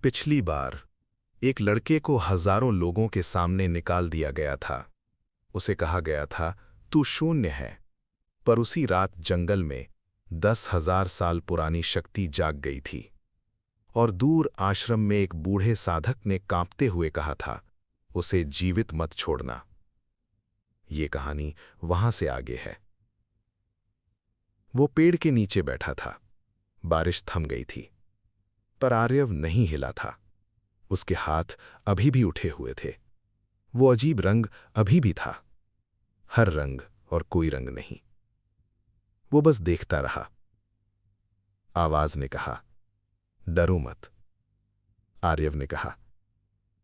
पिछली बार एक लड़के को हजारों लोगों के सामने निकाल दिया गया था। उसे कहा गया था, तू शून्य है। पर उसी रात जंगल में 10,000 साल पुरानी शक्ति जाग गई थी और दूर आश्रम में एक बूढ़े साधक ने कांपते हुए कहा था, उसे जीवित मत छोड़ना। ये कहानी वहां से आगे है। वो पेड़ के नीचे बैठा था। बारिश थम गई थी, पर आर्यव नहीं हिला था। उसके हाथ अभी भी उठे हुए थे। वो अजीब रंग अभी भी था, हर रंग और कोई रंग नहीं। वो बस देखता रहा। आवाज ने कहा, डरो मत। आर्यव ने कहा,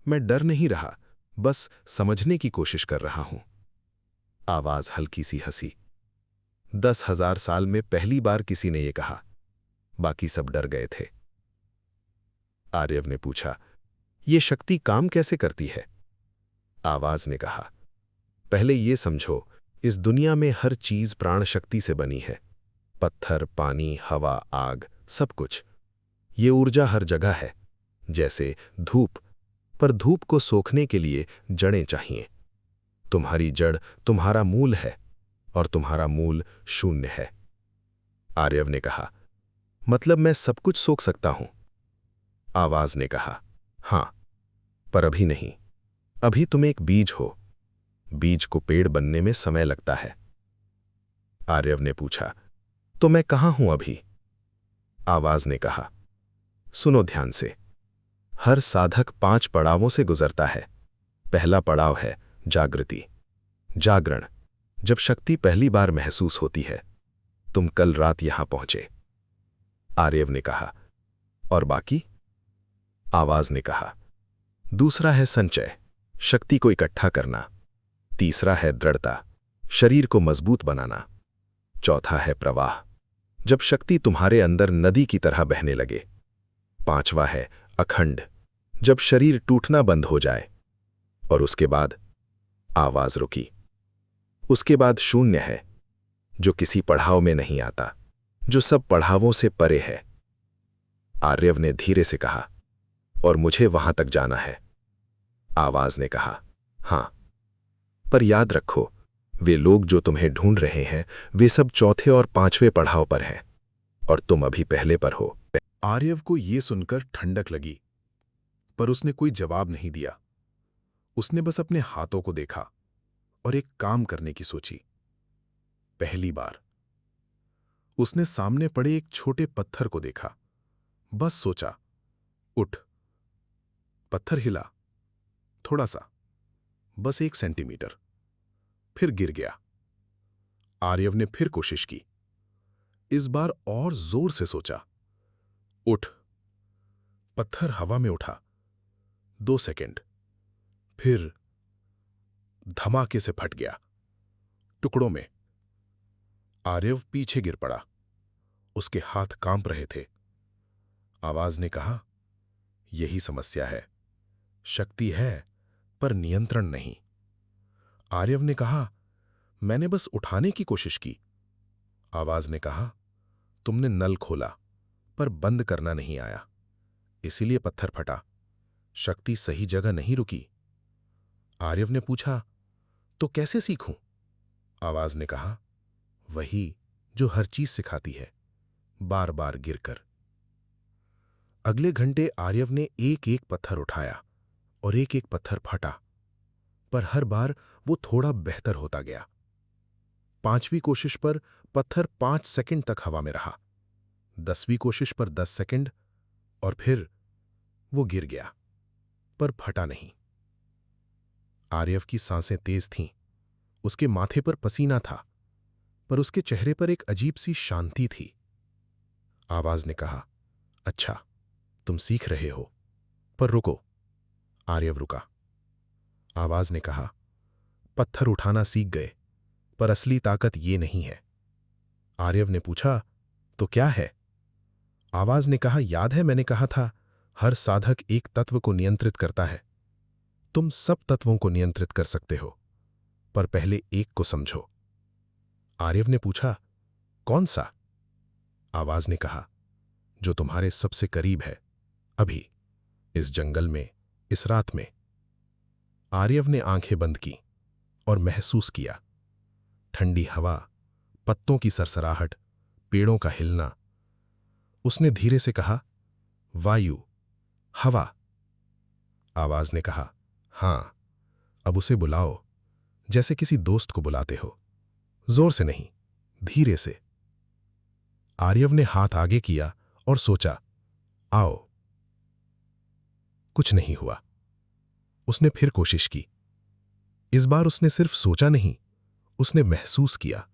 मैं डर नहीं रहा, बस समझने की कोशिश कर रहा हूं। आवाज हल्की सी हंसी। 10,000 साल में पहली बार किसी ने यह कहा। बाकी सब डर गए थे। आर्यव ने पूछा, यह शक्ति काम कैसे करती है? आवाज ने कहा, पहले यह समझो, इस दुनिया में हर चीज प्राण शक्ति से बनी है। पत्थर, पानी, हवा, आग, सब कुछ। ये ऊर्जा हर जगह है, जैसे धूप। पर धूप को सोखने के लिए जड़ें चाहिए। तुम्हारी जड़ तुम्हारा मूल है और तुम्हारा मूल शून्य है। आर्यव ने कहा, मतलब मैं सब कुछ सोख सकता हूं? आवाज ने कहा, हां, पर अभी नहीं। अभी तुम एक बीज हो। बीज को पेड़ बनने में समय लगता है। आर्यव ने पूछा, तो मैं कहां हूं अभी? आवाज ने कहा, सुनो ध्यान से। हर साधक 5 पड़ावों से गुजरता है। पहला पड़ाव है जागृति, जागरण। जब शक्ति पहली बार महसूस होती है। तुम कल रात यहां पहुंचे। आर्यव ने कहा, और बाकी? आवाज ने कहा, दूसरा है संचय, शक्ति को इकट्ठा करना। तीसरा है दृढ़ता, शरीर को मजबूत बनाना। चौथा है प्रवाह, जब शक्ति तुम्हारे अंदर नदी की तरह बहने लगे। पांचवा है अखंड, जब शरीर टूटना बंद हो जाए। और उसके बाद? आवाज रुकी। उसके बाद शून्य है, जो किसी पड़ाव में नहीं आता, जो सब पड़ावों से परे है। आर्यव ने धीरे से कहा, और मुझे वहां तक जाना है। आवाज ने कहा, हां, पर याद रखो, वे लोग जो तुम्हें ढूंढ रहे हैं, वे सब चौथे और 5वें पड़ाव पर हैं, और तुम अभी पहले पर हो। आर्यव को यह सुनकर ठंडक लगी, पर उसने कोई जवाब नहीं दिया। उसने बस अपने हाथों को देखा और एक काम करने की सोची। पहली बार उसने सामने पड़े एक छोटे पत्थर को देखा। बस सोचा, उठ। पत्थर हिला, थोड़ा सा, बस 1 सेंटीमीटर, फिर गिर गया। आर्यव ने फिर कोशिश की, इस बार और जोर से सोचा, उठ। पत्थर हवा में उठा, 2 सेकंड, फिर धमाके से फट गया, टुकड़ों में। आर्यव पीछे गिर पड़ा। उसके हाथ कांप रहे थे। आवाज ने कहा, यही समस्या है। शक्ति है, पर नियंत्रण नहीं। आर्यव ने कहा, मैंने बस उठाने की कोशिश की। आवाज ने कहा, तुमने नल खोला, पर बंद करना नहीं आया, इसीलिए पत्थर फटा। शक्ति सही जगह नहीं रुकी। आर्यव ने पूछा, तो कैसे सीखूं? आवाज ने कहा, वही जो हर चीज सिखाती है, बार बार गिरकर। अगले घंटे आर्यव ने एक एक पत्थर उठाया और एक एक पत्थर फटा, पर हर बार वो थोड़ा बेहतर होता गया। 5वीं कोशिश पर पत्थर 5 सेकंड तक हवा में रहा। 10वीं कोशिश पर 10 सेकंड, और फिर वो गिर गया, पर फटा नहीं। आर्यव की सांसें तेज थीं। उसके माथे पर पसीना था, पर उसके चेहरे पर एक अजीब सी शांति थी। आवाज ने कहा, अच्छा, तुम सीख रहे हो, पर रुको। आर्यव रुका। आवाज ने कहा, पत्थर उठाना सीख गए, पर असली ताकत ये नहीं है। आर्यव ने पूछा, तो क्या है? आवाज ने कहा, याद है मैंने कहा था, हर साधक एक तत्व को नियंत्रित करता है। तुम सब तत्वों को नियंत्रित कर सकते हो, पर पहले एक को समझो। आर्यव ने पूछा, कौन सा? आवाज ने कहा, जो तुम्हारे सबसे करीब है, अभी। इस जंगल में, इस रात में आर्यव ने आंखें बंद की और महसूस किया। ठंडी हवा, पत्तों की सरसराहट, पेड़ों का हिलना। उसने धीरे से कहा, वायु, हवा। आवाज ने कहा, हां, अब उसे बुलाओ, जैसे किसी दोस्त को बुलाते हो। जोर से नहीं, धीरे से। आर्यव ने हाथ आगे किया और सोचा, आओ। कुछ नहीं हुआ। उसने फिर कोशिश की। इस बार उसने सिर्फ सोचा नहीं, उसने महसूस किया,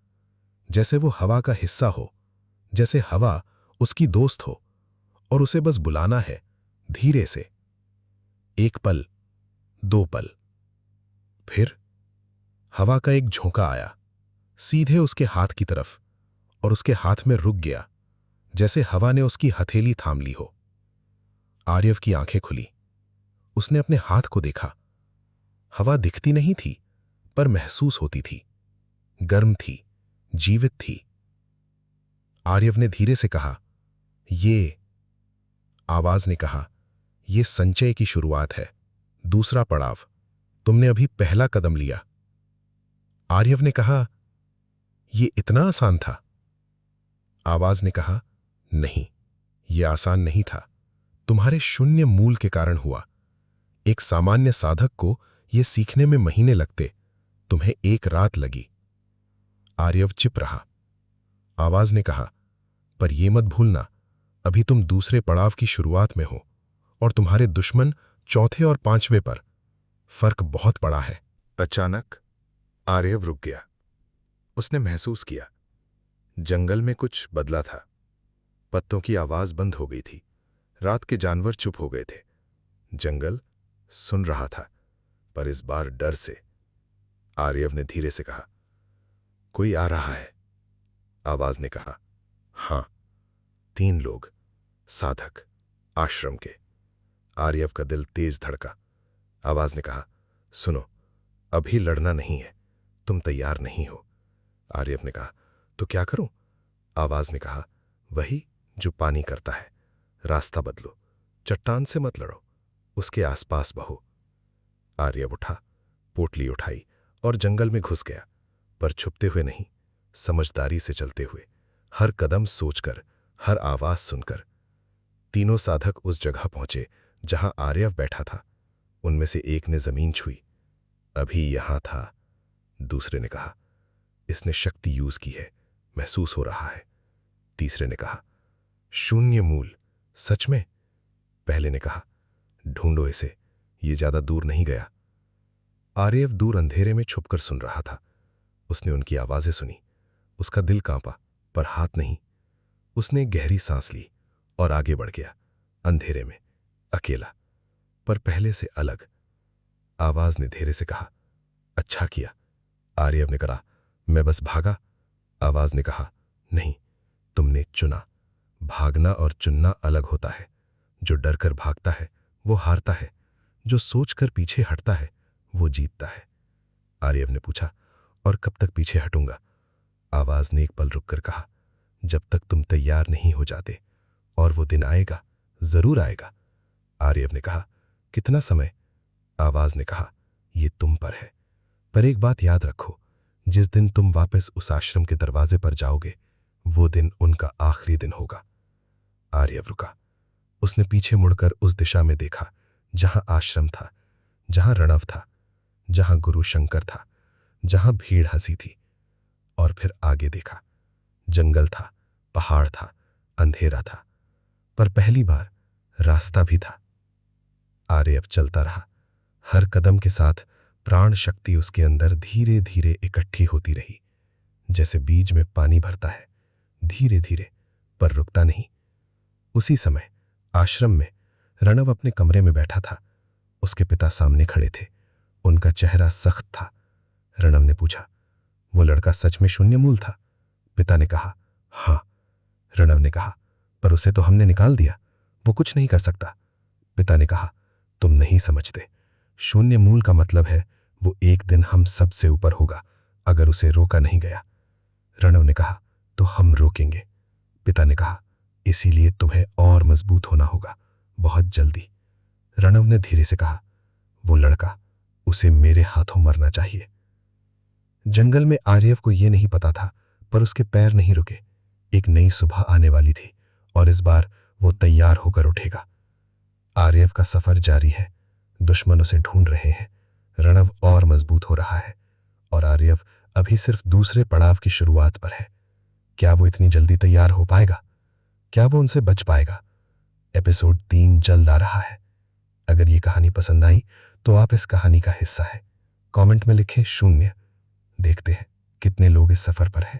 जैसे वो हवा का हिस्सा हो, जैसे हवा उसकी दोस्त हो और उसे बस बुलाना है, धीरे से। एक पल, दो पल। फिर हवा का एक झोंका आया, सीधे उसके हाथ की तरफ, और उसके हाथ में रुक गया, जैसे हवा ने उसकी हथेली थाम ली हो। आर्यव की आंखें खुली। उसने अपने हाथ को देखा। हवा दिखती नहीं थी, पर महसूस होती थी। गर्म थी, जीवित थी। आर्यव ने धीरे से कहा, ये। आवाज ने कहा, ये संचय की शुरुआत है, दूसरा पड़ाव। तुमने अभी पहला कदम लिया। आर्यव ने कहा, ये इतना आसान था? आवाज ने कहा, नहीं, यह आसान नहीं था। तुम्हारे शून्य मूल के कारण हुआ। एक सामान्य साधक को यह सीखने में महीने लगते, तुम्हें एक रात लगी। आर्यव चिप रहा। आवाज ने कहा, पर यह मत भूलना, अभी तुम दूसरे पड़ाव की शुरुआत में हो, और तुम्हारे दुश्मन चौथे और पांचवें पर। फर्क बहुत बड़ा है। अचानक आर्यव रुक गया। उसने महसूस किया, जंगल में कुछ बदला था। पत्तों की आवाज बंद हो गई थी। रात के जानवर चुप हो गए थे। जंगल सुन रहा था, पर इस बार डर से। आर्यव ने धीरे से कहा, कोई आ रहा है। आवाज ने कहा, हां, 3 लोग, साधक, आश्रम के। आर्यव का दिल तेज धड़का। आवाज ने कहा, सुनो, अभी लड़ना नहीं है, तुम तैयार नहीं हो। आर्यव ने कहा, तो क्या करूं? आवाज ने कहा, वही जो पानी करता है, रास्ता बदलो, चट्टान से मत लड़ो, उसके आसपास बहो। आर्यव उठा, पोटली उठाई और जंगल में घुस गया, पर छुपते हुए नहीं, समझदारी से चलते हुए, हर कदम सोचकर, हर आवाज सुनकर। तीनों साधक उस जगह पहुंचे जहां आर्यव बैठा था। उनमें से एक ने जमीन छुई। अभी यहां था। दूसरे ने कहा, इसने शक्ति यूज की है, महसूस हो रहा है। तीसरे ने कहा, शून्य मूल, सच में? पहले ने कहा, ढूंढो इसे, ये ज्यादा दूर नहीं गया। आर्यव दूर अंधेरे में छुपकर सुन रहा था। उसने उनकी आवाजें सुनी। उसका दिल कांपा, पर हाथ नहीं। उसने गहरी सांस ली और आगे बढ़ गया, अंधेरे में, अकेला, पर पहले से अलग। आवाज ने धीरे से कहा, अच्छा किया। आर्यव ने कहा, मैं बस भागा। आवाज ने कहा, नहीं, तुमने चुना। भागना और चुनना अलग होता है। जो डर कर भागता है वो हारता है, जो सोचकर पीछे हटता है वो जीतता है। आर्यव ने पूछा, और कब तक पीछे हटूंगा? आवाज ने एक पल रुककर कहा, जब तक तुम तैयार नहीं हो जाते, और वो दिन आएगा, जरूर आएगा। आर्यव ने कहा, कितना समय? आवाज ने कहा, ये तुम पर है, पर एक बात याद रखो, जिस दिन तुम वापस उस आश्रम के दरवाजे पर जाओगे, वो दिन उनका आखिरी दिन होगा। आर्यव रुका। उसने पीछे मुड़कर उस दिशा में देखा जहां आश्रम था, जहां रणव था, जहां गुरु शंकर था, जहां भीड़ हंसी थी। और फिर आगे देखा। जंगल था, पहाड़ था, अंधेरा था, पर पहली बार रास्ता भी था। आर्यव चलता रहा। हर कदम के साथ प्राण शक्ति उसके अंदर धीरे धीरे इकट्ठी होती रही, जैसे बीज में पानी भरता है, धीरे धीरे, पर रुकता नहीं। उसी समय आश्रम में रणव अपने कमरे में बैठा था। उसके पिता सामने खड़े थे। उनका चेहरा सख्त था। रणव ने पूछा, वो लड़का सच में शून्य मूल था? पिता ने कहा, हाँ। रणव ने कहा, पर उसे तो हमने निकाल दिया, वो कुछ नहीं कर सकता। पिता ने कहा, तुम नहीं समझते। शून्य मूल का मतलब है वो एक दिन हम सबसे ऊपर होगा, अगर उसे रोका नहीं गया। रणव ने कहा, तो हम रोकेंगे। पिता ने कहा, इसीलिए तुम्हें और मजबूत होना होगा, बहुत जल्दी। रणव ने धीरे से कहा, वो लड़का, उसे मेरे हाथों मरना चाहिए। जंगल में आर्यव को यह नहीं पता था, पर उसके पैर नहीं रुके। एक नई सुबह आने वाली थी और इस बार वो तैयार होकर उठेगा। आर्यव का सफर जारी है। दुश्मन उसे ढूंढ रहे हैं। रणव और मजबूत हो रहा है और आर्यव अभी सिर्फ दूसरे पड़ाव की शुरुआत पर है। क्या वो इतनी जल्दी तैयार हो पाएगा? क्या वो उनसे बच पाएगा? एपिसोड 3 जल्द आ रहा है। अगर ये कहानी पसंद आई तो आप इस कहानी का हिस्सा है। कमेंट में लिखें 0। देखते हैं कितने लोग इस सफर पर हैं।